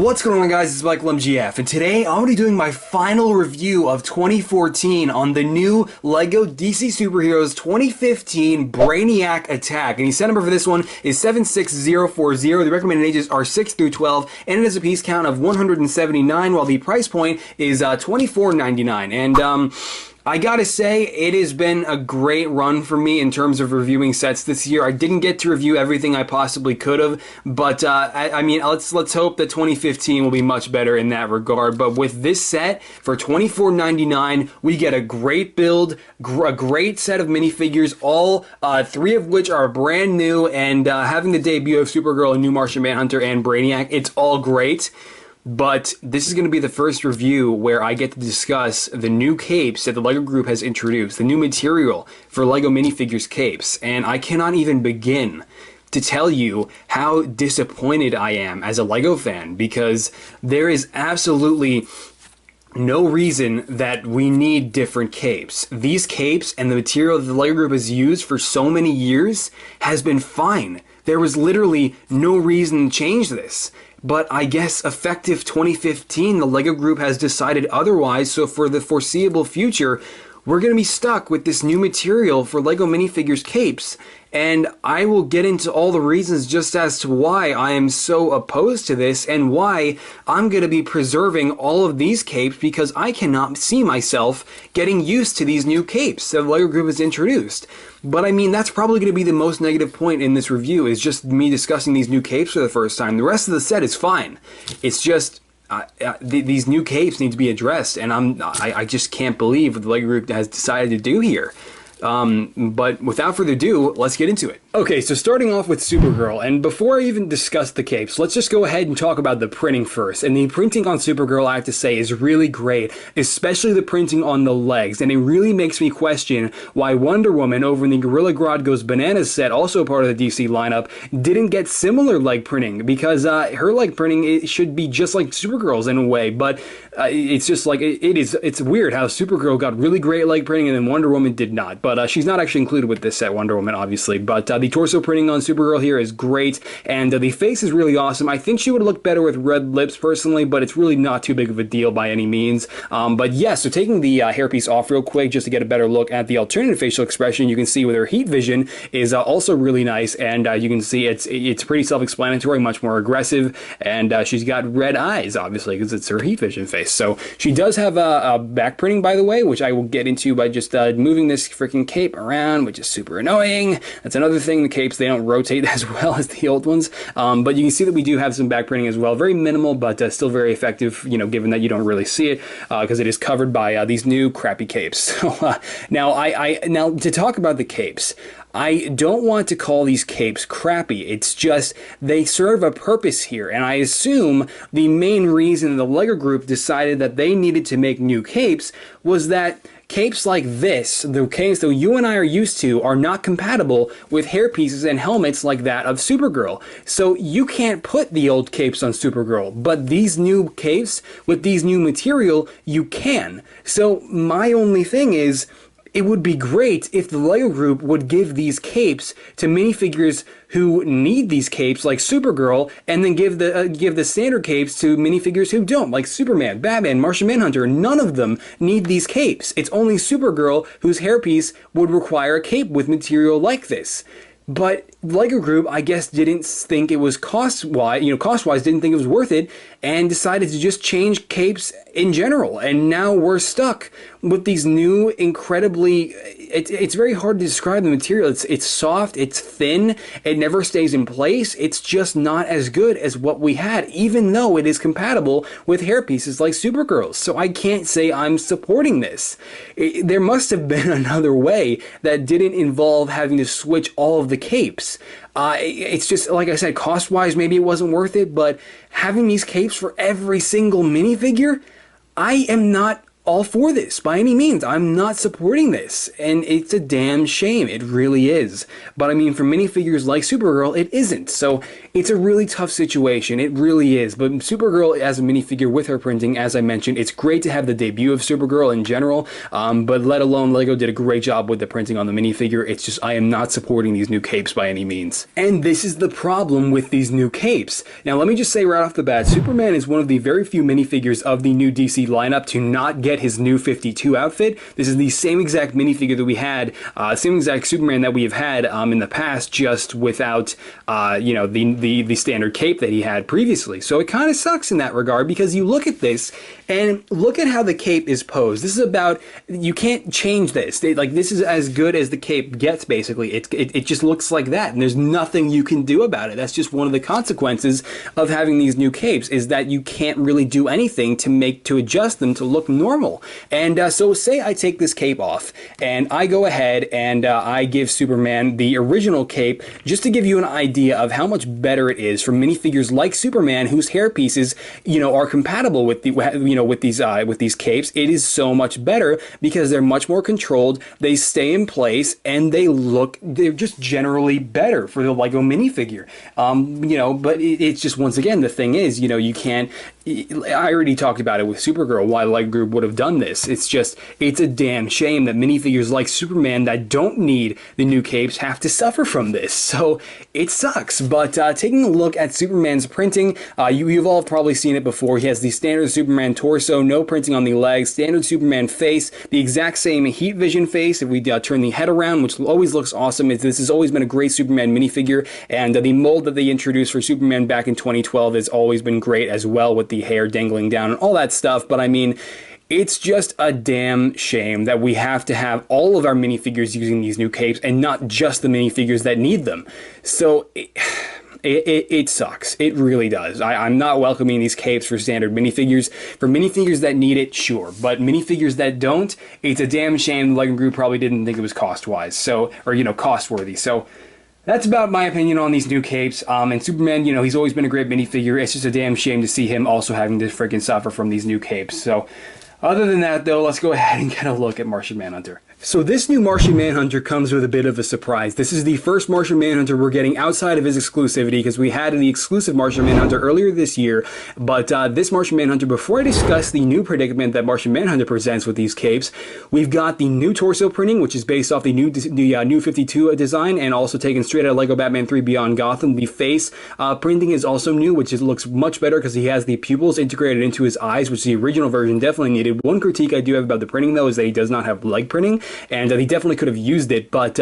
What's going on, guys? It's Macleod MGF, and today I'm going to be doing my final review of 2014 on the new LEGO DC Superheroes 2015 Brainiac Attack. And the set number for this one is 76040. The recommended ages are 6 through 12, and it has a piece count of 179, while the price point is $24.99. And I gotta say, it has been a great run for me in terms of reviewing sets this year. I didn't get to review everything I possibly could have, but I mean, let's hope that 2015 will be much better in that regard. But with this set, for $24.99, we get a great build, a great set of minifigures, all three of which are brand new, and having the debut of Supergirl, and New Martian Manhunter, and Brainiac, it's all great. But this is going to be the first review where I get to discuss the new capes that the LEGO Group has introduced, the new material for LEGO minifigures capes, and I cannot even begin to tell you how disappointed I am as a LEGO fan, because there is absolutely no reason that we need different capes. These capes and the material that the LEGO Group has used for so many years has been fine. There was literally no reason to change this. But I guess effective 2015, the LEGO Group has decided otherwise, so for the foreseeable future, we're going to be stuck with this new material for LEGO minifigures capes. And I will get into all the reasons just as to why I am so opposed to this, and why I'm going to be preserving all of these capes, because I cannot see myself getting used to these new capes that the LEGO Group has introduced. But I mean, that's probably going to be the most negative point in this review, is just me discussing these new capes for the first time. The rest of the set is fine. It's just these new capes need to be addressed, and I just can't believe what the LEGO Group has decided to do here. But without further ado, let's get into it. Okay, so starting off with Supergirl, and before I even discuss the capes, let's just go ahead and talk about the printing first. And the printing on Supergirl, I have to say, is really great, especially the printing on the legs, and it really makes me question why Wonder Woman over in the Gorilla Grodd Goes Bananas set, also part of the DC lineup, didn't get similar leg printing, because her leg printing, it should be just like Supergirl's in a way, but it's just like, it's weird how Supergirl got really great leg printing and then Wonder Woman did not. But she's not actually included with this set, Wonder Woman, obviously. But the torso printing on Supergirl here is great, and the face is really awesome. I think she would look better with red lips, personally, but it's really not too big of a deal by any means. But yeah, so taking the hairpiece off real quick, just to get a better look at the alternative facial expression, you can see with her heat vision is also really nice, and you can see it's pretty self-explanatory, much more aggressive, and she's got red eyes, obviously, because it's her heat vision face. So she does have a back printing, by the way, which I will get into by just moving this freaking cape around, which is super annoying. That's another thing, the capes, they don't rotate as well as the old ones. But you can see that we do have some back printing as well. Very minimal, but still very effective, you know, given that you don't really see it, because it is covered by these new crappy capes. So now to talk about the capes, I don't want to call these capes crappy. It's just they serve a purpose here, and I assume the main reason the LEGO Group decided that they needed to make new capes was that capes like this, the capes that you and I are used to, are not compatible with hair pieces and helmets like that of Supergirl. So you can't put the old capes on Supergirl, but these new capes with these new material, you can. So my only thing is, it would be great if the LEGO Group would give these capes to minifigures who need these capes, like Supergirl, and then give the standard capes to minifigures who don't, like Superman, Batman, Martian Manhunter. None of them need these capes. It's only Supergirl whose hairpiece would require a cape with material like this. But LEGO Group, I guess, didn't think it was cost-wise, didn't think it was worth it, and decided to just change capes in general. And now we're stuck with these new, incredibly, it's very hard to describe the material. It's soft, it's thin, it never stays in place. It's just not as good as what we had, even though it is compatible with hair pieces like Supergirl's. So I can't say I'm supporting this. There must have been another way that didn't involve having to switch all of the capes. It's just, like I said, cost-wise, maybe it wasn't worth it, but having these capes for every single minifigure, I am not all for this by any means. I'm not supporting this, and it's a damn shame. It really is. But I mean, for minifigures like Supergirl, it isn't. So it's a really tough situation. It really is. But Supergirl as a minifigure with her printing, as I mentioned, it's great to have the debut of Supergirl in general, but let alone LEGO did a great job with the printing on the minifigure. It's just, I am not supporting these new capes by any means. And this is the problem with these new capes. Now, let me just say right off the bat, Superman is one of the very few minifigures of the new DC lineup to not get his new 52 outfit. This is the same exact minifigure that we had, same exact Superman that we have had in the past, just without, you know, the standard cape that he had previously. So it kind of sucks in that regard, because you look at this and look at how the cape is posed. This is about, you can't change this. Like, this is as good as the cape gets, basically. It just looks like that, and there's nothing you can do about it. That's just one of the consequences of having these new capes, is that you can't really do anything to adjust them to look normal. And so say I take this cape off, and I go ahead and I give Superman the original cape, just to give you an idea of how much better it is for minifigures like Superman, whose hair pieces, you know, are compatible with the, you know, with these capes. It is so much better because they're much more controlled, they stay in place, and they're just generally better for the LEGO minifigure. You know, but it's just, once again, the thing is, you know, you can't, I already talked about it with Supergirl, why LEGO Group would have done this. It's just, it's a damn shame that minifigures like Superman that don't need the new capes have to suffer from this. So it sucks. But taking a look at Superman's printing, you've all probably seen it before. He has the standard Superman torso, no printing on the legs, standard Superman face, the exact same heat vision face. If we turn the head around, which always looks awesome, this has always been a great Superman minifigure, and the mold that they introduced for Superman back in 2012 has always been great as well, with the hair dangling down and all that stuff. But I mean, it's just a damn shame that we have to have all of our minifigures using these new capes and not just the minifigures that need them. So it sucks. It really does. I'm not welcoming these capes for standard minifigures. For minifigures that need it, sure. But minifigures that don't, it's a damn shame the LEGO Group probably didn't think it was cost-wise. So, or, you know, cost-worthy. So that's about my opinion on these new capes. And Superman, you know, he's always been a great minifigure. It's just a damn shame to see him also having to freaking suffer from these new capes. So other than that, though, let's go ahead and get a look at Martian Manhunter. So this new Martian Manhunter comes with a bit of a surprise. This is the first Martian Manhunter we're getting outside of his exclusivity, because we had the exclusive Martian Manhunter earlier this year. But this Martian Manhunter, before I discuss the new predicament that Martian Manhunter presents with these capes, we've got the new torso printing, which is based off the new 52 design, and also taken straight out of LEGO Batman 3 Beyond Gotham. The face printing is also new, which looks much better because he has the pupils integrated into his eyes, which the original version definitely needed. One critique I do have about the printing, though, is that he does not have leg printing, and he definitely could have used it. But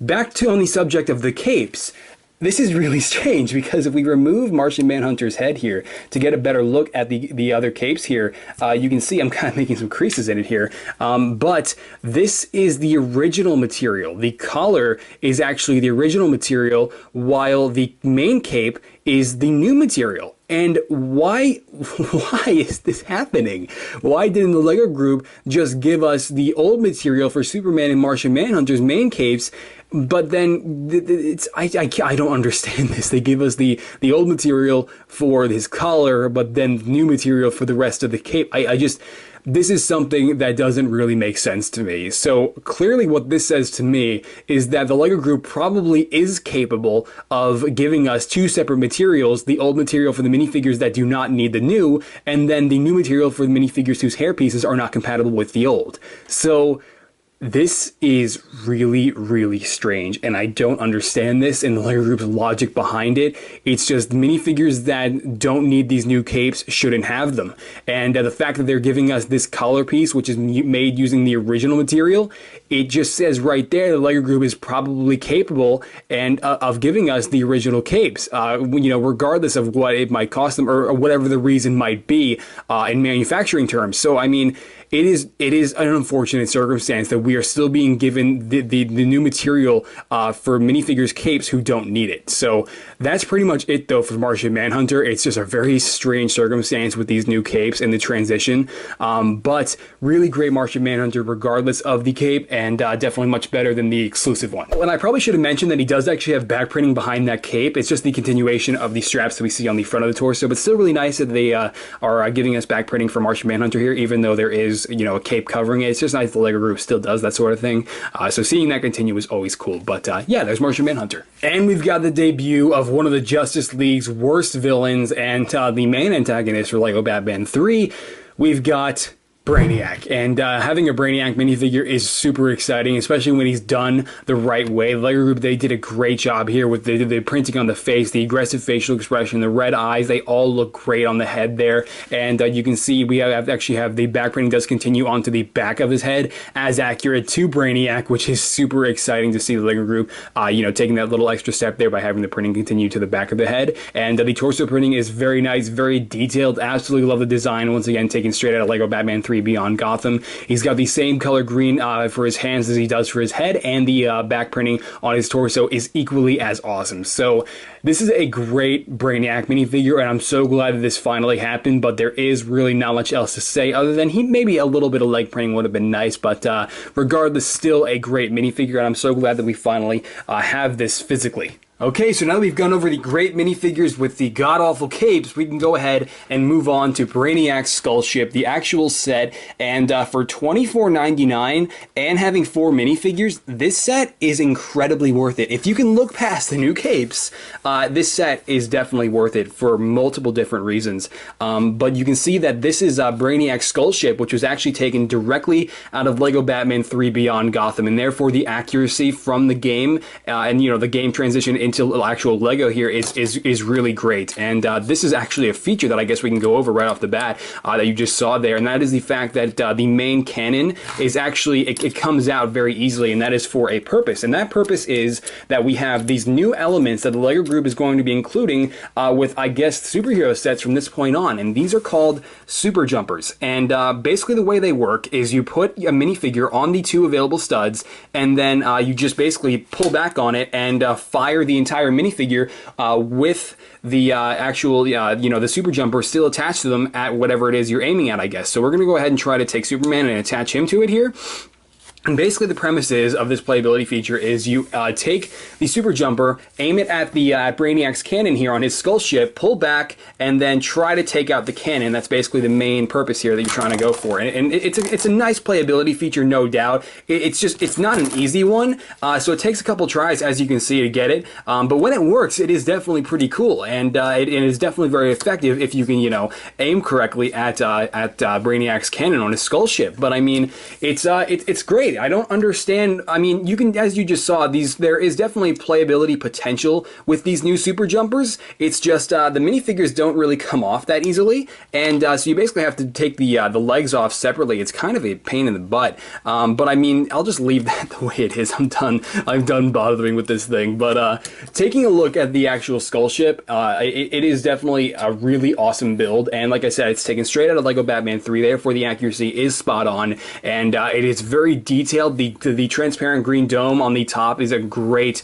back to on the subject of the capes, this is really strange, because if we remove Martian Manhunter's head here to get a better look at the other capes here, you can see I'm kind of making some creases in it here. But this is the original material. The collar is actually the original material, while the main cape is the new material. And why is this happening? Why didn't the LEGO Group just give us the old material for Superman and Martian Manhunter's main capes? But then I don't understand this. They give us the old material for his collar, but then new material for the rest of the cape. This is something that doesn't really make sense to me. So clearly what this says to me is that the LEGO Group probably is capable of giving us two separate materials, the old material for the minifigures that do not need the new, and then the new material for the minifigures whose hair pieces are not compatible with the old. So this is really, really strange, and I don't understand this and the LEGO Group's logic behind it. It's just minifigures that don't need these new capes shouldn't have them. And the fact that they're giving us this collar piece, which is made using the original material, it just says right there the LEGO Group is probably capable of giving us the original capes, you know, regardless of what it might cost them or whatever the reason might be in manufacturing terms. So, I mean, it is an unfortunate circumstance that we are still being given the new material for minifigures capes who don't need it. So that's pretty much it though for Martian Manhunter. It's just a very strange circumstance with these new capes and the transition, but really great Martian Manhunter regardless of the cape, and definitely much better than the exclusive one. And I probably should have mentioned that he does actually have back printing behind that cape. It's just the continuation of the straps that we see on the front of the torso, but still really nice that they are giving us back printing for Martian Manhunter here, even though there is, you know, a cape covering it. It's just nice the LEGO group still does that sort of thing. So seeing that continue is always cool. But yeah, there's Martian Manhunter. And we've got the debut of one of the Justice League's worst villains and the main antagonist for LEGO Batman 3. We've got Brainiac, and having a Brainiac minifigure is super exciting, especially when he's done the right way. The LEGO group, they did a great job here with the printing on the face, the aggressive facial expression, the red eyes. They all look great on the head there, and you can see we actually have the back printing does continue onto the back of his head, as accurate to Brainiac, which is super exciting to see the LEGO group, you know, taking that little extra step there by having the printing continue to the back of the head. And the torso printing is very nice, very detailed. Absolutely love the design. Once again, taken straight out of LEGO Batman 3 Beyond Gotham. He's got the same color green for his hands as he does for his head, and the back printing on his torso is equally as awesome. So this is a great Brainiac minifigure, and I'm so glad that this finally happened, but there is really not much else to say other than maybe a little bit of leg printing would have been nice, but regardless, still a great minifigure, and I'm so glad that we finally have this physically. Okay, so now that we've gone over the great minifigures with the god-awful capes, we can go ahead and move on to Brainiac's Skull Ship, the actual set, and for $24.99 and having 4 minifigures, this set is incredibly worth it. If you can look past the new capes, this set is definitely worth it for multiple different reasons. But you can see that this is Brainiac's Skull Ship, which was actually taken directly out of LEGO Batman 3 Beyond Gotham, and therefore the accuracy from the game and, you know, the game transition into actual LEGO here is really great. And this is actually a feature that I guess we can go over right off the bat that you just saw there, and that is the fact that the main cannon is actually, it comes out very easily, and that is for a purpose. And that purpose is that we have these new elements that the LEGO group is going to be including with, I guess, superhero sets from this point on, and these are called super jumpers. And basically the way they work is you put a minifigure on the 2 available studs, and then you just basically pull back on it and fire the entire minifigure with the actual, you know, the super jumper still attached to them at whatever it is you're aiming at, I guess. So we're going to go ahead and try to take Superman and attach him to it here. And basically the premise of this playability feature is you take the super jumper, aim it at the Brainiac's cannon here on his skull ship, pull back, and then try to take out the cannon. That's basically the main purpose here that you're trying to go for. And it's a nice playability feature, no doubt. It's not an easy one, so it takes a couple tries, as you can see, to get it. But when it works, it is definitely pretty cool, and it is definitely very effective if you can, you know, aim correctly at Brainiac's cannon on his skull ship. But I mean, it's great. I don't understand. I mean, you can, as you just saw, there is definitely playability potential with these new super jumpers. It's just the minifigures don't really come off that easily, and so you basically have to take the legs off separately. It's kind of a pain in the butt. But I mean, I'll just leave that the way it is. I'm done bothering with this thing. But taking a look at the actual skull ship, it is definitely a really awesome build, and like I said, it's taken straight out of LEGO Batman 3. Therefore, the accuracy is spot on, and it is very detailed. The transparent green dome on the top is a great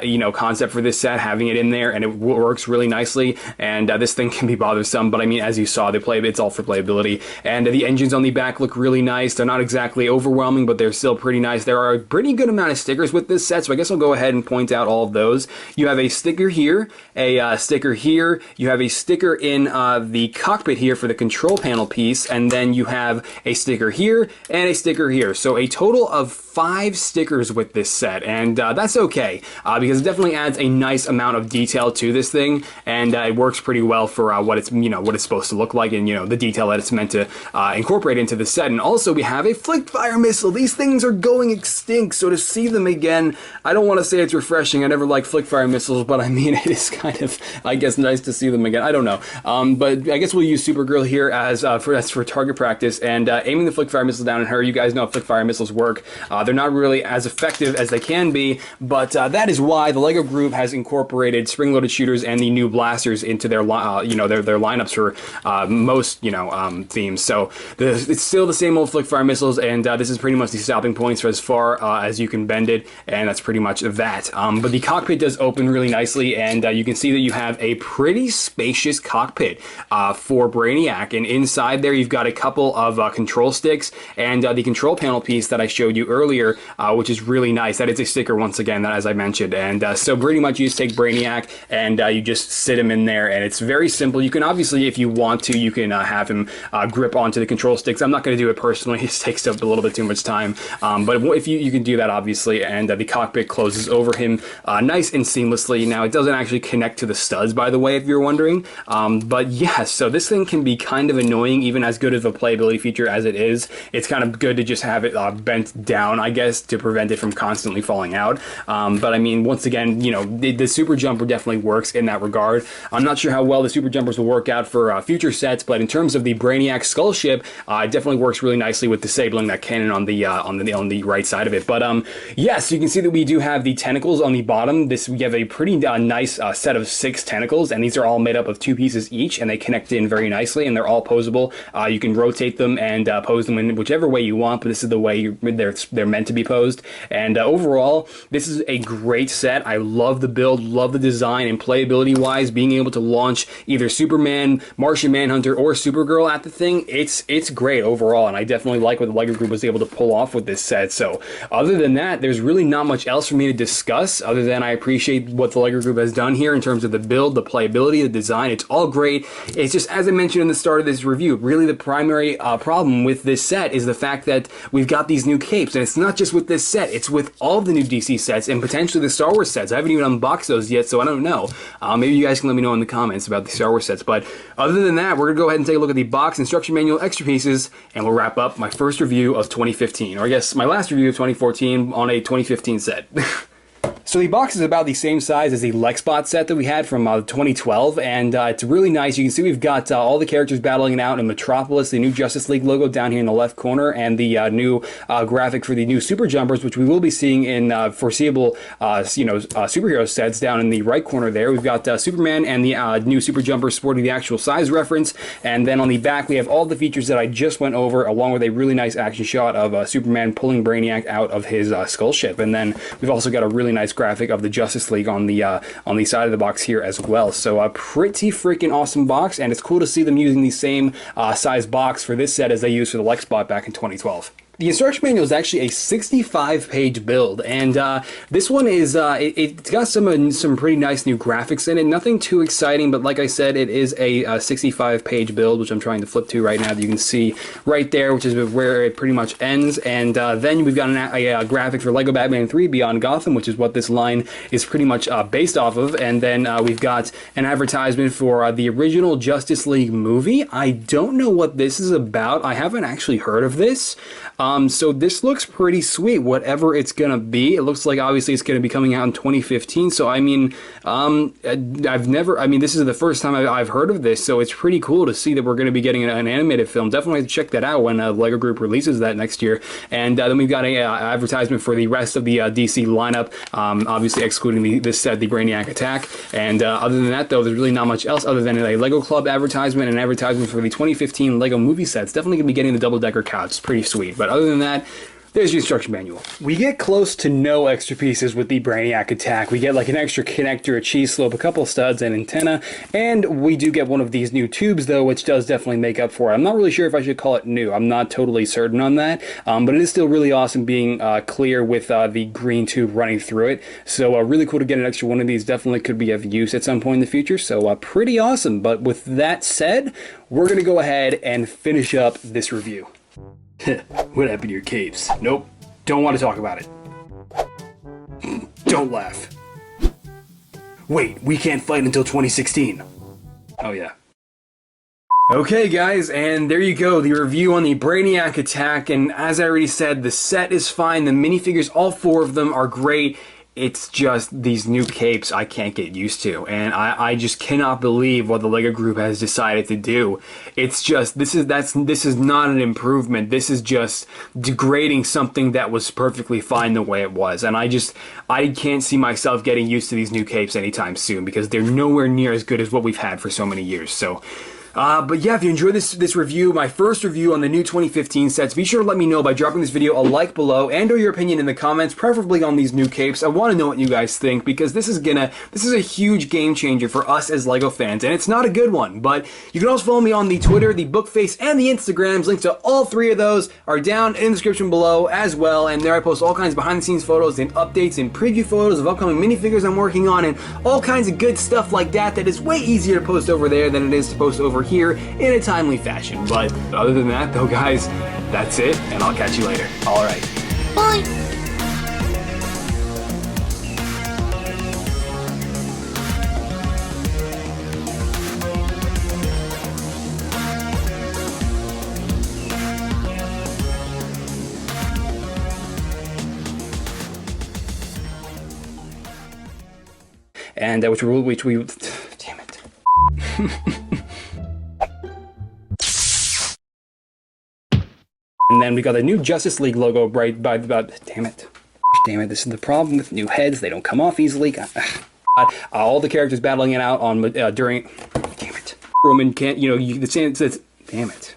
you know, concept for this set, having it in there, and it works really nicely. And this thing can be bothersome, but I mean, as you saw, it's all for playability. And the engines on the back look really nice. They're not exactly overwhelming, but they're still pretty nice. There are a pretty good amount of stickers with this set, so I guess I'll go ahead and point out all of those. You have a sticker here, a sticker here, you have a sticker in the cockpit here for the control panel piece, and then you have a sticker here and a sticker here. So a total of 5 stickers with this set, and that's okay because it definitely adds a nice amount of detail to this thing, and it works pretty well for what it's, you know, what it's supposed to look like, and, you know, the detail that it's meant to incorporate into the set. And also we have a flicked fire missile. These things are going extinct, so to see them again, I don't want to say it's refreshing. I never liked flicked fire missiles, but I mean, it is kind of, I guess, nice to see them again. I don't know, but I guess we'll use Supergirl here as for target practice, and aiming the flicked fire missile down at her. You guys know how flicked fire missiles work. They're not really as effective as they can be, but that is why the LEGO Group has incorporated spring-loaded shooters and the new blasters into their their lineups for most themes. So it's still the same old flick fire missiles, and this is pretty much the stopping points for as far as you can bend it, and that's pretty much that. But the cockpit does open really nicely, and you can see that you have a pretty spacious cockpit for Brainiac, and inside there you've got a couple of control sticks and the control panel piece that I showed you earlier, which is really nice. That is a sticker once again, that as I mentioned, and so pretty much you just take Brainiac and you just sit him in there, and it's very simple. You can obviously, if you want to, you can have him grip onto the control sticks. I'm not going to do it personally, it takes up a little bit too much time, but if you can do that obviously, and the cockpit closes over him nice and seamlessly. Now it doesn't actually connect to the studs, by the way, if you're wondering, but yeah, so this thing can be kind of annoying, even as good of a playability feature as it is. It's kind of good to just have it bent down, I guess, to prevent it from constantly falling out, but I mean, once again, the super jumper definitely works in that regard. I'm not sure how well the super jumpers will work out for future sets, but in terms of the Brainiac skull ship, it definitely works really nicely with disabling that cannon on the right side of it. But yes, you can see that we do have the tentacles on the bottom. We have a pretty nice set of 6 tentacles, and these are all made up of 2 pieces each, and they connect in very nicely, and they're all posable. You can rotate them and pose them in whichever way you want, but this is the way they're meant to be posed. And overall, this is a great set. I love the build, love the design, and playability wise, being able to launch either Superman, Martian Manhunter, or Supergirl at the thing, it's great overall, and I definitely like what the LEGO Group was able to pull off with this set. So other than that, there's really not much else for me to discuss, other than I appreciate what the LEGO Group has done here in terms of the build, the playability, the design. It's all great. It's just, as I mentioned in the start of this review, really the primary problem with this set is the fact that we've got these new capes, and it's not just with this set, it's with all of the new DC sets and potentially the Star Wars sets. I haven't even unboxed those yet, so I don't know. Maybe you guys can let me know in the comments about the Star Wars sets, but other than that, we're going to go ahead and take a look at the box, instruction manual, extra pieces, and we'll wrap up my first review of 2015, or I guess my last review of 2014 on a 2015 set. So the box is about the same size as the Lexbot set that we had from 2012, and it's really nice. You can see we've got all the characters battling it out in Metropolis, the new Justice League logo down here in the left corner, and the new graphic for the new Super Jumpers, which we will be seeing in foreseeable superhero sets down in the right corner there. We've got Superman and the new Super Jumpers sporting the actual size reference, and then on the back we have all the features that I just went over, along with a really nice action shot of Superman pulling Brainiac out of his skull ship, and then we've also got a really nice graphic of the Justice League on the side of the box here as well. So a pretty freaking awesome box, and it's cool to see them using the same size box for this set as they used for the Lexbot back in 2012. The instruction manual is actually a 65-page build, and this one is it's got some pretty nice new graphics in it. Nothing too exciting, but like I said, it is a 65-page build, which I'm trying to flip to right now. That you can see right there, which is where it pretty much ends. And then we've got a graphic for Lego Batman 3 Beyond Gotham, which is what this line is pretty much based off of. And then we've got an advertisement for the original Justice League movie. I don't know what this is about. I haven't actually heard of this. So this looks pretty sweet, whatever it's gonna be. It looks like obviously it's gonna be coming out in 2015. So I mean, this is the first time I've heard of this. So it's pretty cool to see that we're gonna be getting an animated film. Definitely have to check that out when LEGO Group releases that next year. And then we've got a advertisement for the rest of the DC lineup, obviously excluding this set, the Brainiac Attack. And other than that, though, there's really not much else other than a Lego Club advertisement and an advertisement for the 2015 Lego movie sets. Definitely gonna be getting the double-decker couch. It's pretty sweet. But other than that, there's your instruction manual. We get close to no extra pieces with the Brainiac Attack. We get like an extra connector, a cheese slope, a couple studs, and antenna, and we do get one of these new tubes though, which does definitely make up for it. I'm not really sure if I should call it new. I'm not totally certain on that, but it is still really awesome being clear with the green tube running through it. So really cool to get an extra one of these. Definitely could be of use at some point in the future. So pretty awesome. But with that said, we're going to go ahead and finish up this review. What happened to your capes? Nope. Don't want to talk about it. Don't laugh. Wait, we can't fight until 2016. Oh yeah. Okay guys, and there you go, the review on the Brainiac Attack, and as I already said, the set is fine, the minifigures, all 4 of them are great. it's just these new capes I can't get used to, and I just cannot believe what the LEGO Group has decided to do. It's just, this is not an improvement. This is just degrading something that was perfectly fine the way it was, and I can't see myself getting used to these new capes anytime soon, because they're nowhere near as good as what we've had for so many years. So but yeah, if you enjoyed this review, my first review on the new 2015 sets, be sure to let me know by dropping this video a like below and or your opinion in the comments, preferably on these new capes. I want to know what you guys think, because this is a huge game changer for us as LEGO fans, and it's not a good one. But you can also follow me on the Twitter, the Bookface, and the Instagrams. Links to all three of those are down in the description below as well, and there I post all kinds of behind the scenes photos and updates and preview photos of upcoming minifigures I'm working on, and all kinds of good stuff like that is way easier to post over there than it is to post over here in a timely fashion. But other than that though, guys, that's it, and I'll catch you later. Alright. Bye! And which we damn it. And then we got a new Justice League logo right by the, damn it, this is the problem with new heads, they don't come off easily. All the characters battling it out on during, damn it, Roman can't, you know, the chance, damn it.